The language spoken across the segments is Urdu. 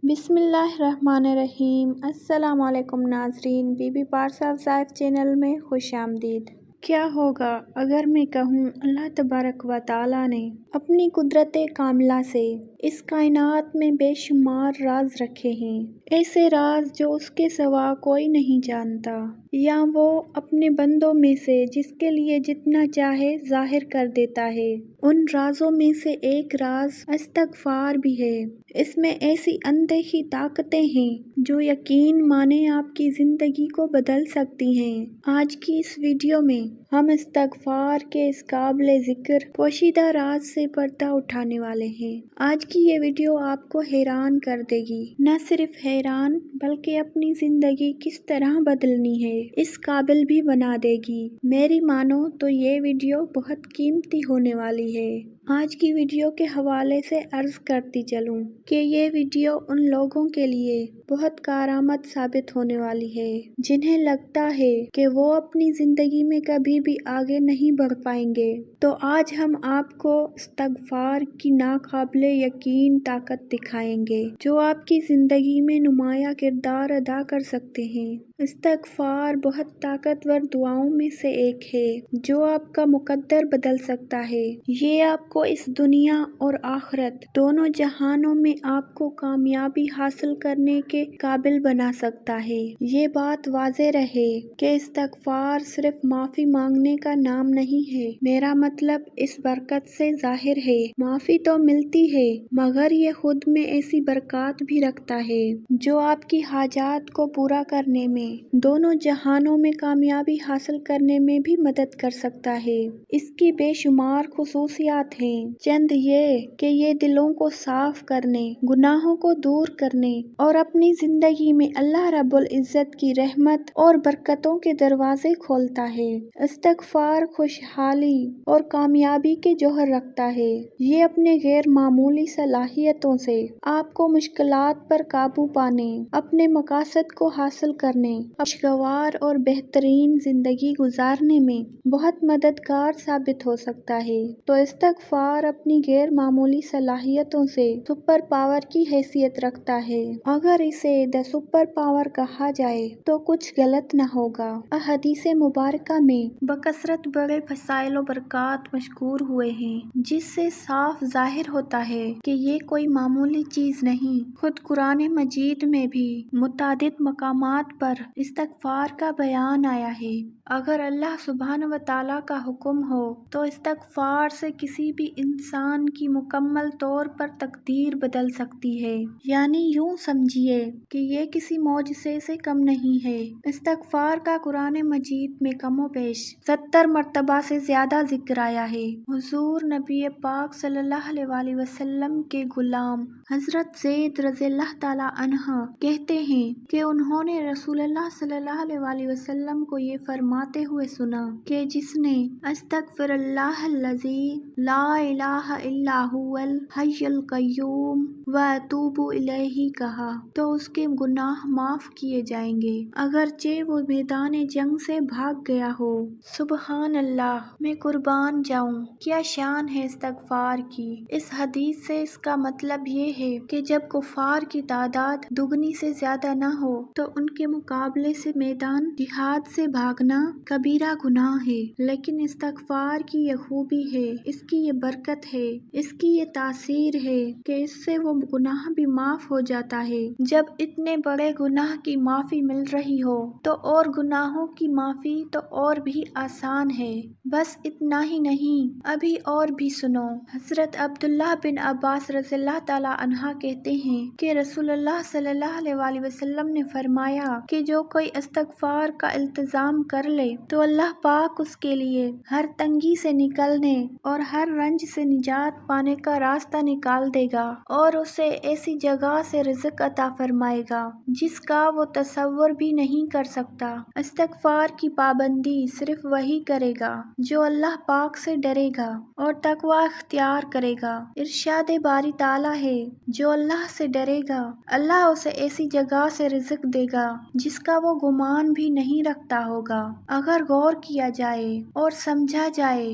بسم اللہ الرحمن الرحیم۔ السلام علیکم ناظرین، be be Parsa of زائف channel میں خوش آمدید۔ کیا ہوگا اگر میں کہوں اللہ تبارک و تعالیٰ نے اپنی قدرت کاملہ سے اس کائنات میں بے شمار راز رکھے ہیں، ایسے راز جو اس کے سوا کوئی نہیں جانتا، یا وہ اپنے بندوں میں سے جس کے لیے جتنا چاہے ظاہر کر دیتا ہے۔ ان رازوں میں سے ایک راز استغفار بھی ہے۔ اس میں ایسی اندیکھی طاقتیں ہیں جو یقین مانے آپ کی زندگی کو بدل سکتی ہیں۔ آج کی اس ویڈیو میں ہم استغفار کے اس قابل ذکر پوشیدہ راز سے پردہ اٹھانے والے ہیں۔ آج کی یہ ویڈیو آپ کو حیران کر دے گی، نہ صرف حیران بلکہ اپنی زندگی کس طرح بدلنی ہے اس قابل بھی بنا دے گی۔ میری مانو تو یہ ویڈیو بہت قیمتی ہونے والی ہے۔ آج کی ویڈیو کے حوالے سے عرض کرتی چلوں کہ یہ ویڈیو ان لوگوں کے لیے بہت کارآمد ثابت ہونے والی ہے جنہیں لگتا ہے کہ وہ اپنی زندگی میں کبھی بھی آگے نہیں بڑھ پائیں گے۔ تو آج ہم آپ کو استغفار کی ناقابل یقین طاقت دکھائیں گے جو آپ کی زندگی میں نمایاں کردار ادا کر سکتے ہیں۔ استغفار بہت طاقتور دعاؤں میں سے ایک ہے جو آپ کا مقدر بدل سکتا ہے۔ یہ آپ کو اس دنیا اور آخرت دونوں جہانوں میں آپ کو کامیابی حاصل کرنے کے قابل بنا سکتا ہے۔ یہ بات واضح رہے کہ استغفار صرف معافی مانگنے کا نام نہیں ہے۔ میرا مطلب اس برکت سے ظاہر ہے۔ معافی تو ملتی ہے مگر یہ خود میں ایسی برکات بھی رکھتا ہے جو آپ کی حاجات کو پورا کرنے میں، دونوں جہانوں میں کامیابی حاصل کرنے میں بھی مدد کر سکتا ہے۔ اس کی بے شمار خصوصیات ہیں۔ چند یہ کہ یہ دلوں کو صاف کرنے، گناہوں کو دور کرنے اور اپنی زندگی میں اللہ رب العزت کی رحمت اور برکتوں کے دروازے کھولتا ہے۔ استغفار خوشحالی اور کامیابی کے جوہر رکھتا ہے۔ یہ اپنے غیر معمولی صلاحیتوں سے آپ کو مشکلات پر قابو پانے، اپنے مقاصد کو حاصل کرنے، خوشگوار اور بہترین زندگی گزارنے میں بہت مددگار ثابت ہو سکتا ہے۔ تو استغفار اپنی غیر معمولی صلاحیتوں سے سپر پاور کی حیثیت رکھتا ہے۔ اگر اسے دی سپر پاور کہا جائے تو کچھ غلط نہ ہوگا۔ احادیث مبارکہ میں بکثرت بڑے فضائل و برکات مذکور ہوئے ہیں جس سے صاف ظاہر ہوتا ہے کہ یہ کوئی معمولی چیز نہیں۔ خود قرآن مجید میں بھی متعدد مقامات پر استغفار کا بیان آیا ہے۔ اگر اللہ سبحانہ و تعالیٰ کا حکم ہو تو استغفار سے کسی بھی انسان کی مکمل طور پر تقدیر بدل سکتی ہے۔ یعنی یوں سمجھیے کہ یہ کسی معجزے سے کم نہیں ہے۔ استغفار کا قرآن مجید میں کم و بیش 70 مرتبہ سے زیادہ ذکر آیا ہے۔ حضور نبی پاک صلی اللہ علیہ وسلم کے غلام حضرت زید رضی اللہ تعالیٰ عنہ کہتے ہیں کہ انہوں نے رسول اللہ صلی اللہ علیہ وسلم کو یہ فرماتے ہوئے سنا کہ جس نے استغفر اللہ الذی لا الہ الا هو الحی القیوم واتوب الیہ کہا تو اس کے گناہ معاف کیے جائیں گے اگرچہ وہ میدان جنگ سے بھاگ گیا ہو۔ سبحان اللہ، میں قربان جاؤں، کیا شان ہے استغفار کی۔ اس حدیث سے اس کا مطلب یہ ہے کہ جب کفار کی تعداد دگنی سے زیادہ نہ ہو تو ان کے مقابلے سے میدان جہاد سے بھاگنا کبیرہ گناہ ہے، لیکن استغفار کی یہ خوبی ہے، اس کی یہ برکت ہے، اس کی یہ تاثیر ہے کہ اس سے وہ گناہ بھی معاف ہو جاتا ہے۔ جب اتنے بڑے گناہ کی معافی مل رہی ہو تو اور گناہوں کی معافی تو اور بھی آسان ہے۔ بس اتنا ہی نہیں، ابھی اور بھی سنو۔ حضرت عبداللہ بن عباس رضی اللہ تعالیٰ عنہ کہتے ہیں کہ رسول اللہ صلی اللہ علیہ وسلم نے فرمایا کہ جو کوئی استغفار کا التزام کر لے تو اللہ پاک اس کے لیے ہر تنگی سے نکلنے اور ہر رنج سے نجات پانے کا راستہ نکال دے گا اور اسے ایسی جگہ سے رزق عطا فرمائے گا جس کا وہ تصور بھی نہیں کر سکتا۔ استغفار کی پابندی صرف وہی کرے گا جو اللہ پاک سے ڈرے گا اور تقوی اختیار کرے گا۔ ارشاد باری تعالیٰ ہے، جو اللہ سے ڈرے گا اللہ اسے ایسی جگہ سے رزق دے گا جس کا وہ گمان بھی نہیں رکھتا ہوگا۔ اگر غور کیا جائے اور سمجھا جائے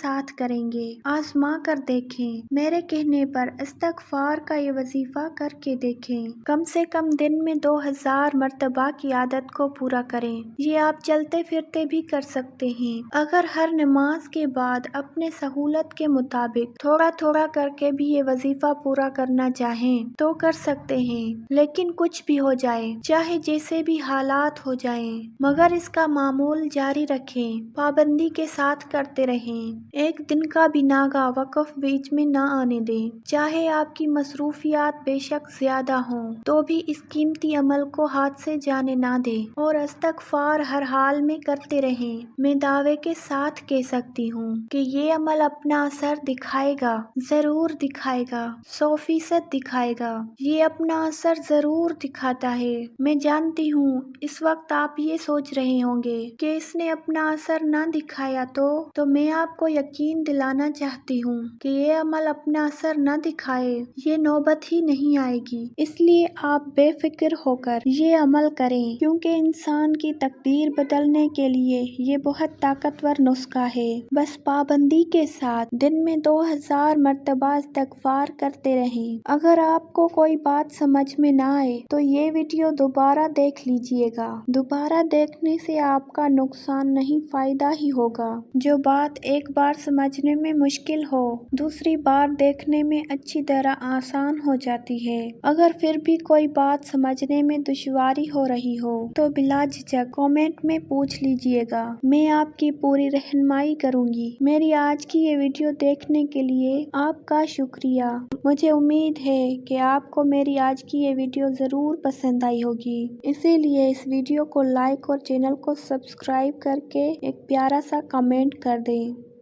ساتھ کریں گے۔ آزما کر دیکھیں، میرے کہنے پر استغفار کا یہ وظیفہ کر کے دیکھیں۔ کم سے کم دن میں 2000 مرتبہ کی عادت کو پورا کریں۔ یہ آپ چلتے پھرتے بھی کر سکتے ہیں۔ اگر ہر نماز کے بعد اپنے سہولت کے مطابق تھوڑا تھوڑا کر کے بھی یہ وظیفہ پورا کرنا چاہیں تو کر سکتے ہیں، لیکن کچھ بھی ہو جائے، چاہے جیسے بھی حالات ہو جائیں، مگر اس کا معمول جاری رکھیں، پابندی کے ساتھ کرتے رہیں۔ ایک دن کا بھی ناگا وقف بیچ میں نہ آنے دیں۔ چاہے آپ کی مصروفیات بے شک زیادہ ہوں تو بھی اس قیمتی عمل کو ہاتھ سے جانے نہ دیں اور استغفار ہر حال میں کرتے رہیں۔ میں دعوے کے ساتھ کہہ سکتی ہوں کہ یہ عمل اپنا اثر دکھائے گا، ضرور دکھائے گا، 100% دکھائے گا۔ یہ اپنا اثر ضرور دکھاتا ہے۔ میں جانتی ہوں اس وقت آپ یہ سوچ رہے ہوں گے کہ اس نے اپنا اثر نہ دکھایا تو میں آپ کو یقین دلانا چاہتی ہوں کہ یہ عمل اپنا اثر نہ دکھائے یہ نوبت ہی نہیں آئے گی۔ اس لیے آپ بے فکر ہو کر یہ عمل کریں، کیونکہ انسان کی تقدیر بدلنے کے لیے یہ بہت طاقتور نسخہ ہے۔ بس پابندی کے ساتھ دن میں 2000 مرتبہ استغفار کرتے رہیں۔ اگر آپ کو کوئی بات سمجھ میں نہ آئے تو یہ ویڈیو دوبارہ دیکھ لیجئے گا۔ دوبارہ دیکھنے سے آپ کا نقصان نہیں، فائدہ ہی ہوگا۔ جو بات ایک بار سمجھنے میں مشکل ہو، دوسری بار دیکھنے میں اچھی طرح آسان ہو جاتی ہے۔ اگر پھر بھی کوئی بات سمجھنے میں دشواری ہو رہی ہو تو بلا جھجک کامنٹ میں پوچھ لیجئے گا، میں آپ کی پوری رہنمائی کروں گی۔ میری آج کی یہ ویڈیو دیکھنے کے لیے آپ کا شکریہ۔ مجھے امید ہے کہ آپ کو میری آج کی یہ ویڈیو ضرور پسند آئی ہوگی، اسی لیے اس ویڈیو کو لائک اور چینل کو سبسکرائب کر کے ایک پیارا سا کمنٹ کر دیں۔